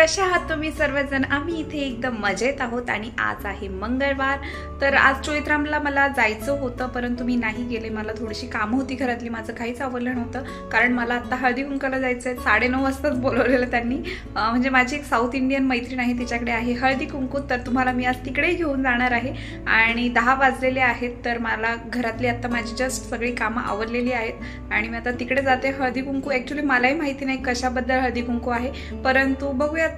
कशा आहात तुम्ही सर्वजण? आम्ही इथे एकदम मजेत आहोत आणि आज आहे मंगळवार। तर आज चोईत्रामला मला जायचं होतं परंतु मी नाही गेले। मला थोडीशी कामं होती घरातली, माझं काहीच आवडलं नव्हतं कारण मला आता हळदी कुंकाला जायचं आहे। 9:30 वाजताच बोलवलेलं त्यांनी, म्हणजे माझी एक साऊथ इंडियन मैत्रीण आहे, तिच्याकडे आहे हळदी कुंकू, तर तुम्हाला मी आज तिकडे घेऊन जाणार आहे। आणि 10 वाजलेले आहेत, तर मला घरातली आता माझी जस्ट सगळी कामं आवरलेली आहेत आणि मी आता तिकडे जाते हळदी कुंकू। ॲक्च्युली मलाही माहिती नाही कशाबद्दल हळदी कुंकू आहे, परंतु बघूयात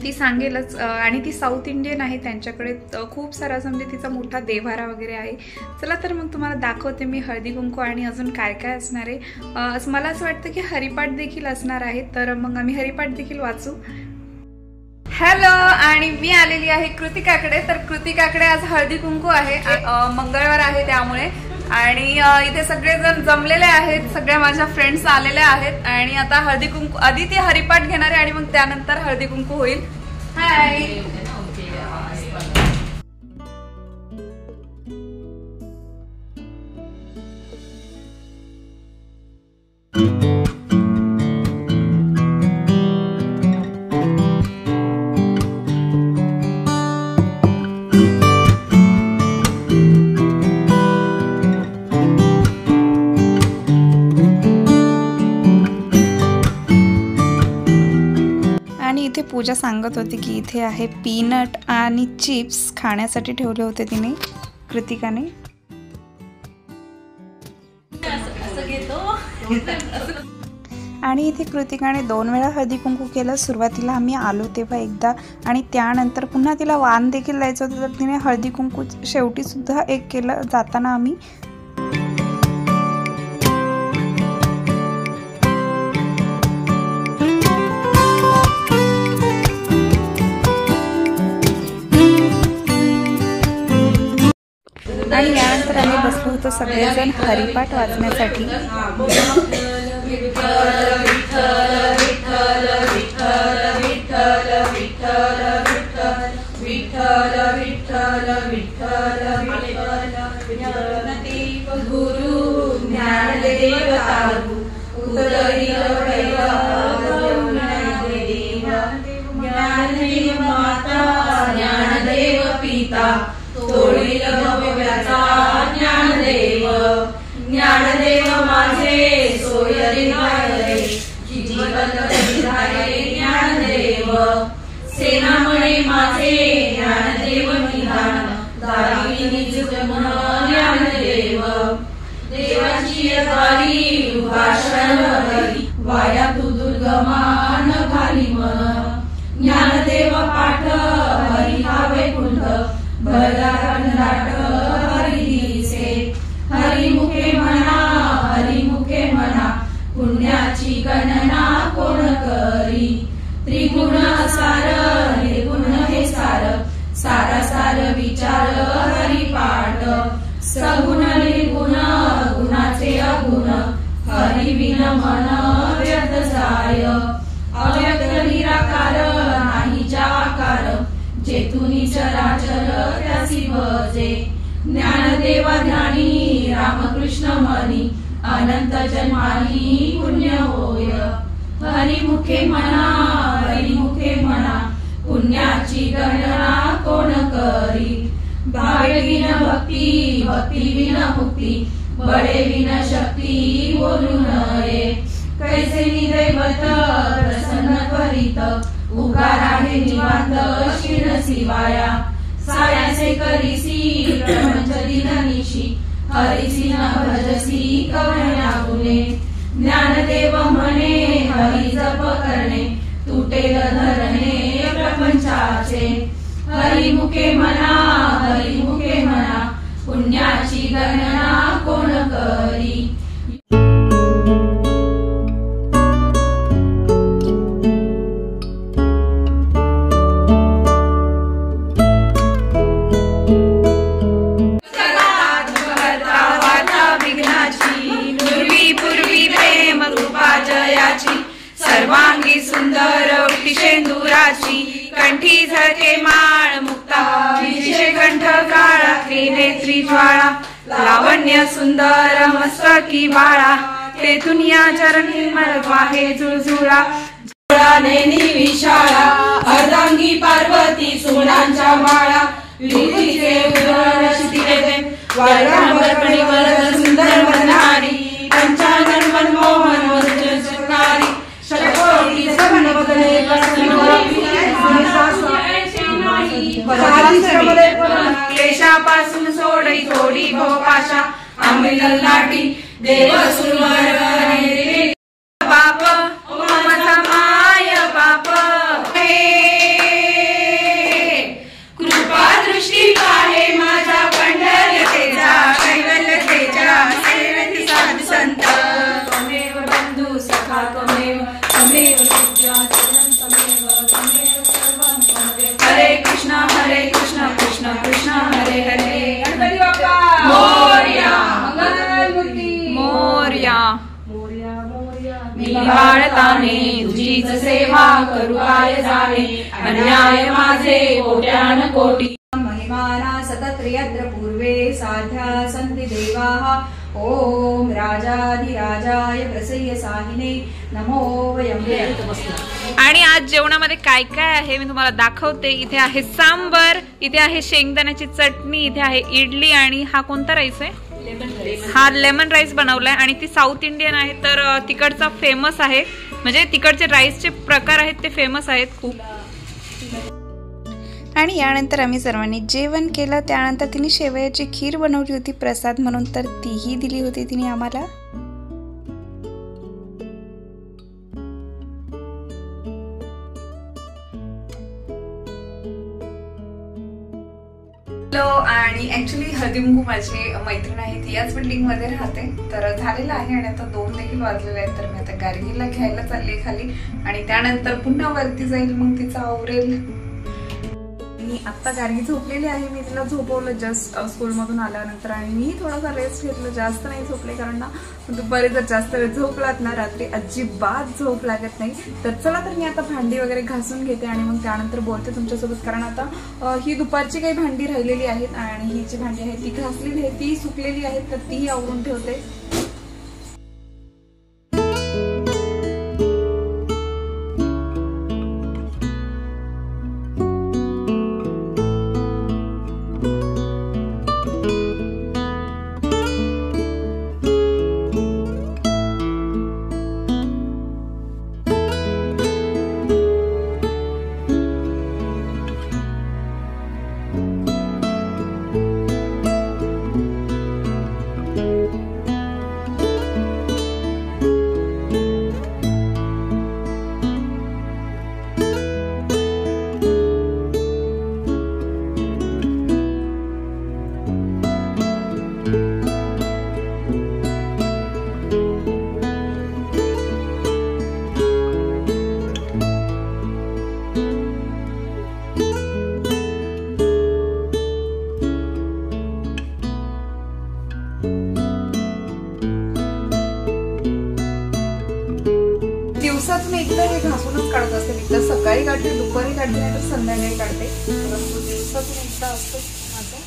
ती सांगेलच। आणि ती साऊथ इंडियन आहे, त्यांच्याकडे खूप सारा म्हणजे तिचा मोठा देव्हारा वगैरे आहे। चला तर मग तुम्हाला दाखवते मी हळदी कुंकू आणि अजून काय काय असणार आहे। मला असं वाटतं की हरिपाठ देखील असणार आहे, तर मग आम्ही हरिपाठ देखील वाचू। हॅलो, आणि मी आलेली आहे कृतिकाकडे। तर कृतिकाकडे आज हळदी कुंकू आहे, मंगळवार आहे त्यामुळे, आणि इथे सगळेजण जमलेले आहेत, सगळ्या माझ्या फ्रेंड्स आलेल्या आहेत आणि आता हळदी कुंकू आधी ती हरिपाठ घेणार आहे आणि मग त्यानंतर हळदी कुंकू होईल। हाय, इथे पूजा सांगत होती की इथे आहे पीनट आणि चिप्स खाण्यासाठी ठेवले होते तिने, कृतिकाने। आणि इथे कृतिकाने 2 वेळा हळदी कुंकू केलं। सुरुवातीला आम्ही आलो तेव्हा एकदा आणि त्यानंतर पुन्हा तिला वाण देखील द्यायचं होतं, तर तिने हळदी कुंकू शेवटी सुद्धा एक केलं जाताना आम्ही। आणि यानंतर आम्ही बसलो होतो सगळेजण हरिपाठ वाचण्यासाठी। ज्ञानदेव माझे सोयरे गायरे, जीवन धारे ज्ञानदेव, सेनामणे माझे ज्ञानदेव निधान, दारी निज मन ज्ञानदेव, देवाची द्वारी भाषण हरी, वाया तू दुर्गमान घाली मन, ज्ञानदेव पाठ हरी हा वैकुंठ, भरला कंडाट हरी दिसे, हरिमुखे म्हणा पुण्याची गणना कोण करी, त्रिगुण सार निर्गुण हे सार, सारा सार विचार हरिपाठ, सगुण निर्गुण गुणाचे अगुण, हरिविन मन व्यर्थ जाय, अव्यक्त निराकार नाहीचा आकार, जेतुनी चराचर त्यासी भजे, ज्ञानदेवा ध्यानी रामकृष्ण मनी, अनंत जन्मानी पुण्य होय, हरिमुखे म्हणा पुण्याची गणना कोण करी, भावे विन भक्ती भक्ती विन मुक्ती, बळे विन शक्ती बोलू नये, कैसे निदैवत प्रसन्न करीत, उगार आहे निवांत क्षीण शिवाया, सायासे करीसी प्रपंच दिननिशी, हरिसी न भजसी कवण्या गुणे, ज्ञानदेव म्हणे हरी जप करणे, तुटेल धरणे प्रपंचाचे, हरिमुखे म्हणा पुण्याची गणना कोण करी। सर्वांगी सुंदर शेंदुराची, कंठी झळके माळ मुक्ता, विशे कंठ काळा, त्रिनेत्री ज्वाळा, लावण्य सुंदर मस्तकी बाळा, तेथून या चरणी मळवा हे झुळझुळा, नेनी विशाळा अर्धांगी पार्वती सुमनांच्या माळा विभूतीचे उदर शिथिले वारंबरपणी वरद सुंदर वदनारी पंचानन मनमोहन वदनचकारी शतकोटी जगन बदले क्लेशापासून सोडई थोडी भवपाशा आंबी ललाटी देव सुरवर बाप ममता माय बाप कृपा दृष्टी पाहे माझ्या पंढरतेजा कैवल्यतेजा सेवेती साधू संत तमेव बंधू सखा तमेव तमेव विद्या चरण तमेव तमेव सर्वं तमेव हरे कृष्ण कृष्ण कृष्ण हरे हरे गणपती बाप्पा मोरया मंगलमूर्ती मोरया निभाळताने तुझीच सेवा करू काय जाणे अन्याय माझे कोट्यान कोटी महिमाना सतत यत्र पूर्वे साध्या संति देवाः ओम राजाधिराजाय प्रसय्य साहिने नमो वयं. आणि आज जेवणामध्ये काय काय आहे मी तुम्हाला दाखवते. इथे आहे सांबर, इथे आहे शेंगदाण्याची चटणी, इथे आहे इडली आणि हा कोणता राईस आहे? हा लेमन राईस बनवलाय आणि ती साऊथ इंडियन आहे तर तिकडचा फेमस आहे. म्हणजे तिकडचे राईसचे प्रकार आहेत ते फेमस आहेत खूप. आणि यानंतर आम्ही सर्वांनी जेवण केलं. त्यानंतर तिने शेवयाची खीर बनवली होती प्रसाद म्हणून तर तीही दिली होती तिने आम्हाला. आणि ऍक्च्युली हळदीकुंकू माझी मैत्रीण आहे ती याच बिल्डिंग मध्ये राहते तर झालेलं आहे आणि आता 2 देखील वाजलेले आहेत तर मी आता गार्गीला घ्यायला चालली खाली आणि त्यानंतर पुन्हा वरती जाईल मग तिचा आवरेल. आता गार्गी झोपलेली आहे. मी तिला झोपवलं जस्ट स्कूलमधून आल्यानंतर आणि मी थोडासा रेस्ट घेतलं. जास्त नाही झोपले कारण ना दुपारी जर जास्त वेळ झोपलात ना रात्री अजिबात झोप लागत नाही. तर चला तर मी आता भांडी वगैरे घासून घेते आणि मग त्यानंतर बोलते तुमच्यासोबत. कारण आता ही दुपारची काही भांडी राहिलेली आहेत आणि ही जी भांडी आहे ती घासलेली आहे ती सुकलेली आहेत तर तीही आवरून ठेवते. दिवसातून एकदा हे घासूनच काढत असते. मी तर सकाळी काढते, दुपारी काढते नाही तर संध्याकाळी काढते. परंतु दिवसातून एकदा असतं माझं.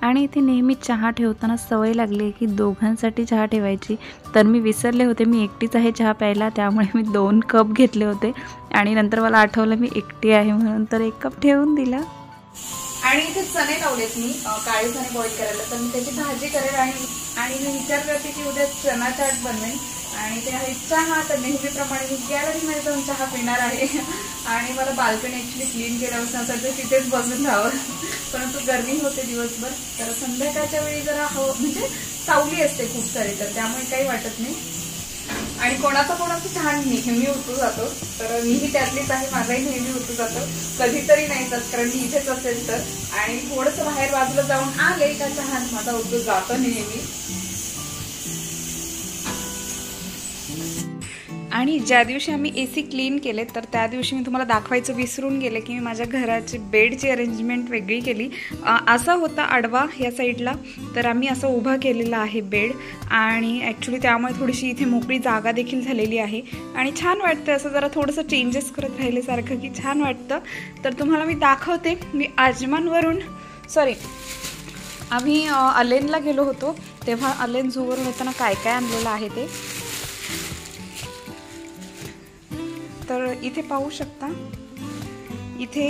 आणि इथे नेहमी चहा ठेवताना सवय लागली आहे की दोघांसाठी चहा ठेवायची. तर मी विसरले होते, मी एकटीच आहे चहा प्यायला, त्यामुळे मी 2 कप घेतले होते आणि नंतर मला आठवलं मी एकटी आहे म्हणून, तर 1 कप ठेवून दिला. आणि इथे चणे लावलेत मी, काळे चणे बॉईल करायला, तर मी त्याची भाजी करेल आणि मी विचार करते की उद्या चना चाट बनवेन. आणि ते आहे चहा, तर नेहमीप्रमाणे मी गॅलरीमध्ये जाऊन चहा पिणार आहे. आणि मला बाल्कनी ॲक्च्युली क्लीन केल्यापासून असं वाटतं तिथेच बसून राहावं, परंतु गरमी होते दिवसभर, तर संध्याकाळच्या वेळी जरा म्हणजे सावली असते खूप सारी, तर त्यामुळे काही वाटत नाही. आणि कोणाचा चहा नेहमी उतू जातो, तर मीही त्यातलीच आहे, माझाही नेहमी उतू जातो, कधीतरी नाही जात कारण मी इथेच असेल तर. आणि थोडंसं बाहेर बाजूला जाऊन आले का चहा माझा उतू जातो नेहमी. आणि ज्या दिवशी आम्ही AC क्लीन केले, तर त्या दिवशी मी तुम्हाला दाखवायचं विसरून गेले की मी माझ्या घराची बेडची अरेंजमेंट वेगळी केली. असा होता आडवा या साईडला, तर आम्ही असं उभा केलेला आहे बेड. आणि ॲक्च्युली त्यामुळे थोडीशी इथे मोकळी जागा देखील झालेली आहे आणि छान वाटतं, असं जरा थोडंसं चेंजेस करत राहिल्यासारखं की छान वाटतं. तर तुम्हाला मी दाखवते. मी आजमानवरून आम्ही अलेनला गेलो होतो, तेव्हा अलेन झूवरून येताना काय काय आणलेलं आहे ते. तर इथे पाहू शकता, इथे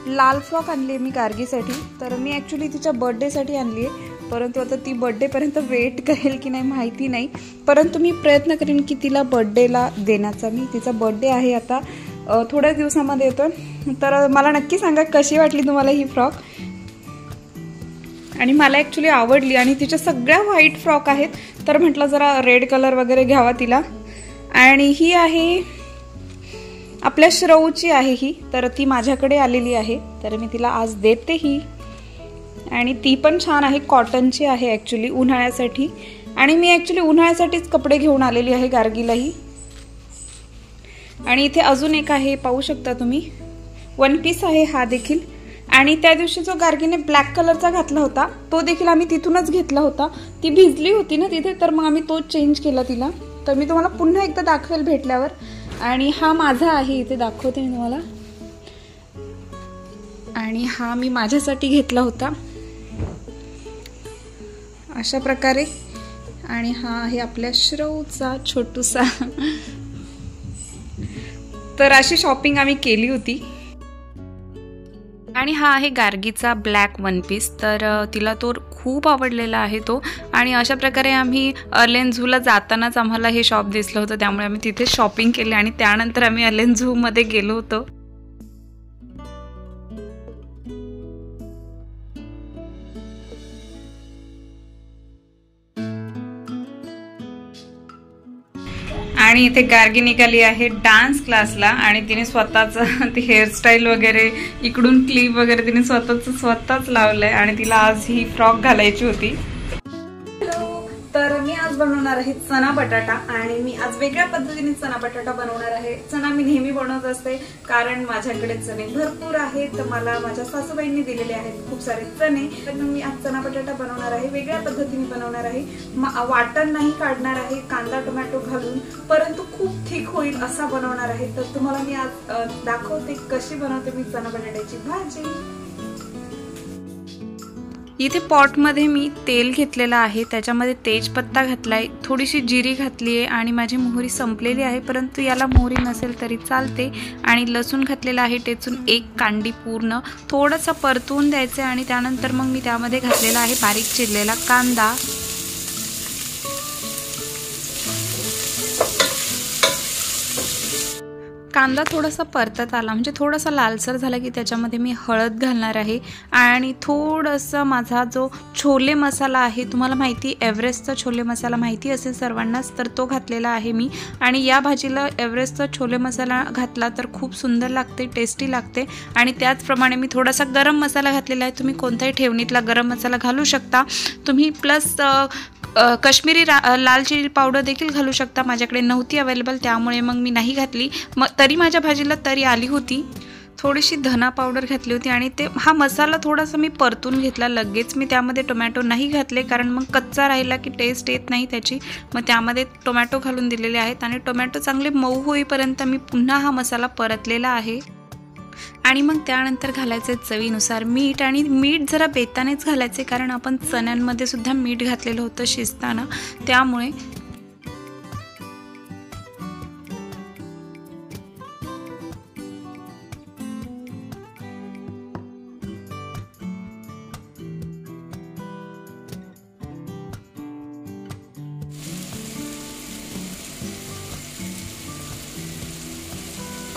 लाल फ्रॉक आणली आहे मी गार्गीसाठी. तर मी ॲक्च्युली तिच्या बर्थडेसाठी आणली आहे, परंतु आता ती बर्थडेपर्यंत वेट करेल की नाही माहिती नाही, परंतु मी प्रयत्न करेन की तिला बर्थडेला देण्याचा. तिचा बर्थडे आहे आता थोड्याच दिवसामध्ये येतो, तर मला नक्की सांगा कशी वाटली तुम्हाला ही फ्रॉक. आणि मला ॲक्च्युली आवडली आणि तिच्या सगळ्या व्हाईट फ्रॉक आहेत, तर म्हटलं जरा रेड कलर वगैरे घ्यावा तिला. आणि ही आहे आपल्या श्रवची आहे ही, तर ती माझ्याकडे आलेली आहे, तर मी तिला आज देते ही. आणि ती पण छान आहे, कॉटनची आहे ॲक्च्युली उन्हाळ्यासाठी. आणि मी ॲक्च्युली उन्हाळ्यासाठीच कपडे घेऊन आलेली आहे गार्गीलाही. आणि इथे अजून एक आहे, पाहू शकता तुम्ही, 1 पीस आहे हा देखील. आणि त्या दिवशी जो गार्गीने ब्लॅक कलरचा घातला होता तो देखील आम्ही तिथूनच घेतला होता. ती भिजली होती ना तिथे, तर मग आम्ही तोच चेंज केला तिला. तर मी तुम्हाला पुन्हा एकदा दाखवेल भेटल्यावर. आणि हा माझा आहे, इथे दाखवते मी तुम्हाला. आणि हा मी माझ्यासाठी घेतला होता अशा प्रकारे. आणि हा आहे आपल्या श्रवचा छोटूसा. तर अशी शॉपिंग आम्ही केली होती. आणि हा आहे गार्गीचा ब्लॅक 1 पीस, तर तिला तो खूप आवडलेला आहे तो. आणि अशा प्रकारे आम्ही अलेन झूला जातानाच आम्हाला हे शॉप दिसलं होतं, त्यामुळे आम्ही तिथे शॉपिंग केली आणि त्यानंतर आम्ही अलेन झूमध्ये गेलो होतो. आणि इथे गार्गी निघाली आहे डान्स क्लासला आणि तिने स्वतःच ती हेअरस्टाईल वगैरे इकडून क्लिप वगैरे तिने स्वतःच लावलंय आणि तिला आज ही फ्रॉक घालायची होती. तर मी आज बनवणार आहे चना बटाटा आणि मी आज वेगळ्या पद्धतीने चना बटाटा बनवणार आहे. चना मी नेहमी बनवत असते कारण माझ्याकडे चणे भरपूर आहेत, तर मला माझ्या सासूबाईंनी दिलेले आहेत खूप सारे चणे, तर मी आज चना बटाटा बनवणार आहे. वेगळ्या पद्धतीने बनवणार आहे, वाटण नाही काढणार आहे कांदा टोमॅटो घालून, परंतु खूप थिक होईल असा बनवणार आहे. तर तुम्हाला मी आज दाखवते कशी बनवते मी चना बटाट्याची भाजी. इथे पॉटमध्ये मी तेल घेतलेलं आहे, त्याच्यामध्ये तेजपत्ता घातलाय, थोडीशी जिरी घातली आहे आणि माझी मोहरी संपलेली आहे, परंतु याला मोहरी नसेल तरी चालते. आणि लसूण घातलेला आहे टेचून 1 कांडी पूर्ण, थोडंसं परतवून द्यायचं. आणि त्यानंतर मग मी त्यामध्ये घातलेला आहे बारीक चिरलेला कांदा. कांदा थोडासा परतत आला म्हणजे थोडासा लालसर झाला की त्याच्यामध्ये मी हळद घालणार आहे आणि थोडंसं माझा जो छोले मसाला आहे, तुम्हाला माहिती एव्हरेस्टचा छोले मसाला माहिती असेल सर्वांनाच, तर तो घातलेला आहे मी. आणि या भाजीला एव्हरेस्टचा छोले मसाला घातला तर खूप सुंदर लागते, टेस्टी लागते. आणि त्याचप्रमाणे मी थोडासा गरम मसाला घातलेला आहे, तुम्ही कोणत्याही ठेवणीतला गरम मसाला घालू शकता तुम्ही, प्लस काश्मीरी लाल चिली पावडर देखील घालू शकता. माझ्याकडे नव्हती अवेलेबल त्यामुळे मग मी नाही घातली, मग तरी माझ्या भाजीला तरी आली होती. थोडीशी धना पावडर घातली होती आणि हा मसाला थोडासा मी परतून घेतला. लगेच मी त्यामध्ये टोमॅटो नाही घातले कारण मग कच्चा राहिला की टेस्ट येत नाही त्याची, मग त्यामध्ये टोमॅटो घालून दिलेले आहेत आणि टोमॅटो चांगले मऊ होईपर्यंत मी पुन्हा हा मसाला परतलेला आहे. आणि मग त्यानंतर घालायचे चवीनुसार मीठ, आणि मीठ जरा बेतानेच घालायचे कारण आपण चण्यांमध्ये सुद्धा मीठ घातलेलं होतं शिजताना, त्यामुळे.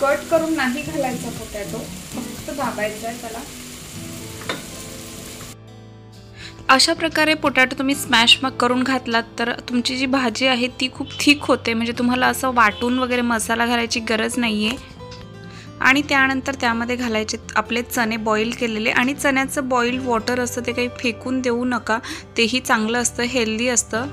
कट करून नाही घालायचा पोटॅटो, फक्त दाबायचा आहे त्याला. अशा प्रकारे पोटॅटो तुम्ही स्मॅश करून घातलात तर तुमची जी भाजी आहे ती खूप थिक होते, म्हणजे तुम्हाला असं वाटून वगैरे मसाला घालायची गरज नाही आहे. आणि त्यानंतर त्यामध्ये घालायचे आपले चणे बॉईल केलेले, आणि चण्याचं बॉईल वॉटर असतं ते काही फेकून देऊ नका, तेही चांगलं असतं, हेल्दी असतं.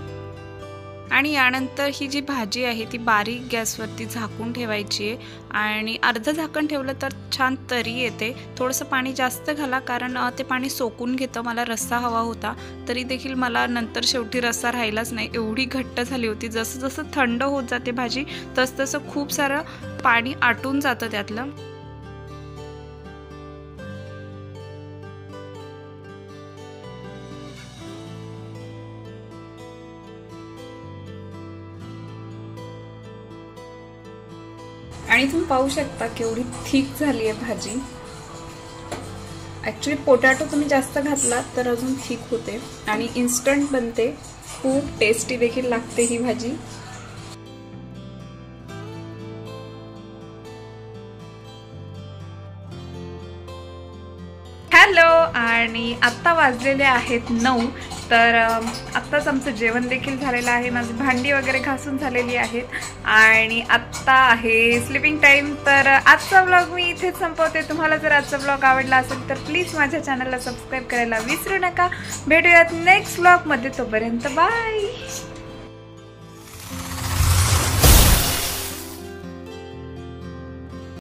आणि यानंतर ही जी भाजी आहे ती बारीक गॅसवरती झाकून ठेवायची आहे, आणि अर्धं झाकण ठेवलं तर छान तरी येते. थोडंसं पाणी जास्त घाला कारण ते पाणी सोकून घेतं. मला रस्सा हवा होता, तरी देखील मला नंतर शेवटी रस्सा राहिलाच नाही, एवढी घट्ट झाली होती. जसं जसं थंड होत जाते भाजी तसं खूप सारं पाणी आटून जातं त्यातलं. आणि तुम्ही पाहू शकता केवढी थिक झाली आहे भाजी. ॲक्च्युली पोटॅटो तुम्ही जास्त घातलात तर अजून थिक होते आणि इन्स्टंट बनते, खूप टेस्टी देखील लागते ही भाजी. हॅलो, आणि आत्ता वाजलेले आहेत 9. तर आत्ताच आमचं जेवण देखील झालेलं आहे, माझी भांडी वगैरे घासून झालेली आहेत, आणि आत्ता आहे स्लीपिंग टाईम. तर आजचा व्लॉग मी इथेच संपवते. तुम्हाला जर आजचा व्लॉग आवडला असेल तर प्लीज माझ्या चॅनलला सबस्क्राईब करायला विसरू नका. भेटूयात नेक्स्ट व्लॉगमध्ये, तोपर्यंत बाय.